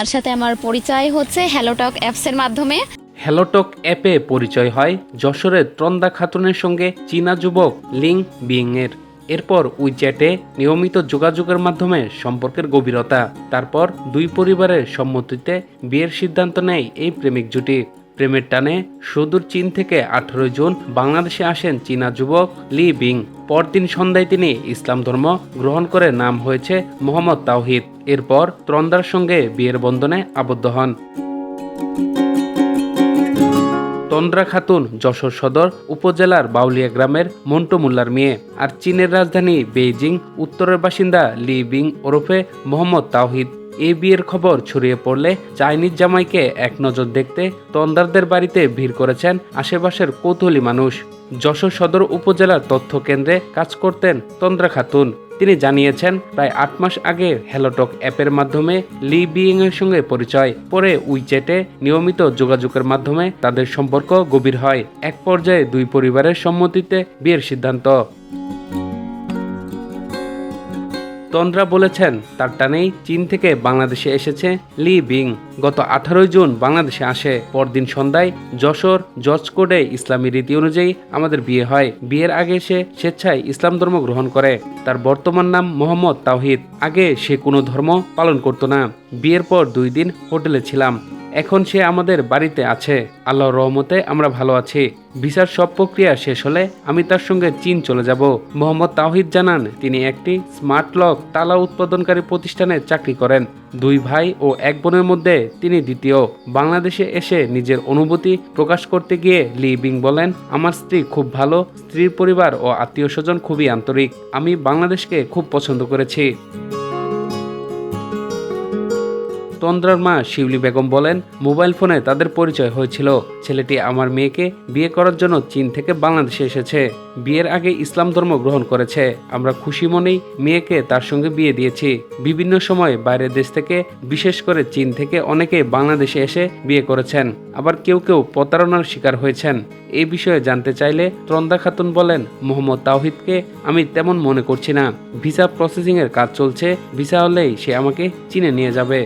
তার সাথে আমার পরিচয় হচ্ছে হ্যালোটক অ্যাপসের মাধ্যমে। হ্যালোটক অ্যাপে পরিচয় হয় যশোরের ত্রন্দা খাতুনের সঙ্গে চীনা যুবক লিং বিংয়ের। এরপর উইচ্যাটে নিয়মিত যোগাযোগের মাধ্যমে সম্পর্কের গভীরতা। তারপর দুই পরিবারের সম্মতিতে বিয়ের সিদ্ধান্ত নেয় এই প্রেমিক জুটি। প্রেমের টানে সুদূর চীন থেকে 18 জুন বাংলাদেশে আসেন চীনা যুবক লি বিং। পরদিন সন্ধ্যায় তিনি ইসলাম ধর্ম গ্রহণ করে নাম হয়েছে মোহাম্মদ তাওহিদ। এরপর ত্রন্দার সঙ্গে বিয়ের বন্ধনে আবদ্ধ হন। তন্দ্রা খাতুন যশোর সদর উপজেলার বাউলিয়া গ্রামের মন্টু মোল্লার মেয়ে, আর চীনের রাজধানী বেইজিং উত্তরের বাসিন্দা লি বিং ওরফে মোহাম্মদ তাওহিদ। এই বিয়ের খবর ছড়িয়ে পড়লে চাইনিজ জামাইকে এক নজর দেখতে তন্দ্রারদের বাড়িতে ভিড় করেছেন আশেপাশের কৌতূহলী মানুষ। যশোর সদর উপজেলার তথ্য কেন্দ্রে কাজ করতেন তন্দ্রা খাতুন। তিনি জানিয়েছেন, প্রায় 8 মাস আগে হ্যালোটক অ্যাপের মাধ্যমে লি বিং এর সঙ্গে পরিচয়। পরে উইচ্যাটে নিয়মিত যোগাযোগের মাধ্যমে তাদের সম্পর্ক গভীর হয়। এক পর্যায়ে দুই পরিবারের সম্মতিতে বিয়ের সিদ্ধান্ত। তন্দ্রা বলেছেন, তার টানেই চীন থেকে বাংলাদেশে এসেছে লি বিং। গত 18 জুন বাংলাদেশে আসে। পরদিন সন্ধ্যায় যশোর জজ কোডে ইসলামী রীতি অনুযায়ী আমাদের বিয়ে হয়। বিয়ের আগে সে স্বেচ্ছায় ইসলাম ধর্ম গ্রহণ করে। তার বর্তমান নাম মোহাম্মদ তাওহিদ। আগে সে কোনো ধর্ম পালন করত না। বিয়ের পর 2 দিন হোটেলে ছিলাম। এখন সে আমাদের বাড়িতে আছে। আল্লাহর রহমতে আমরা ভালো আছি। ভিসার সব প্রক্রিয়া শেষ হলে আমি তার সঙ্গে চীন চলে যাব। মোহাম্মদ তাওহিদ জানান, তিনি একটি স্মার্ট লক তালা উৎপাদনকারী প্রতিষ্ঠানে চাকরি করেন। 2 ভাই ও 1 বোনের মধ্যে তিনি দ্বিতীয়। বাংলাদেশে এসে নিজের অনুভূতি প্রকাশ করতে গিয়ে লি বিং বলেন, আমার স্ত্রী খুব ভালো, স্ত্রীর পরিবার ও আত্মীয় স্বজন খুবই আন্তরিক। আমি বাংলাদেশকে খুব পছন্দ করেছি। তন্দ্রার মা শিউলি বেগম বলেন, মোবাইল ফোনে তাদের পরিচয় হয়েছিল। ছেলেটি আমার মেয়েকে বিয়ে করার জন্য চীন থেকে বাংলাদেশে এসেছে। বিয়ের আগে ইসলাম ধর্ম গ্রহণ করেছে। আমরা খুশি মনেই মেয়েকে তার সঙ্গে বিয়ে দিয়েছি। বিভিন্ন সময় বাইরের দেশ থেকে, বিশেষ করে চীন থেকে অনেকে বাংলাদেশে এসে বিয়ে করেছেন। আবার কেউ কেউ প্রতারণার শিকার হয়েছেন। এই বিষয়ে জানতে চাইলে ত্রন্দা খাতুন বলেন, মোহাম্মদ তাওহিদকে আমি তেমন মনে করছি না। ভিসা প্রসেসিং এর কাজ চলছে। ভিসা হলেই সে আমাকে চীনে নিয়ে যাবে।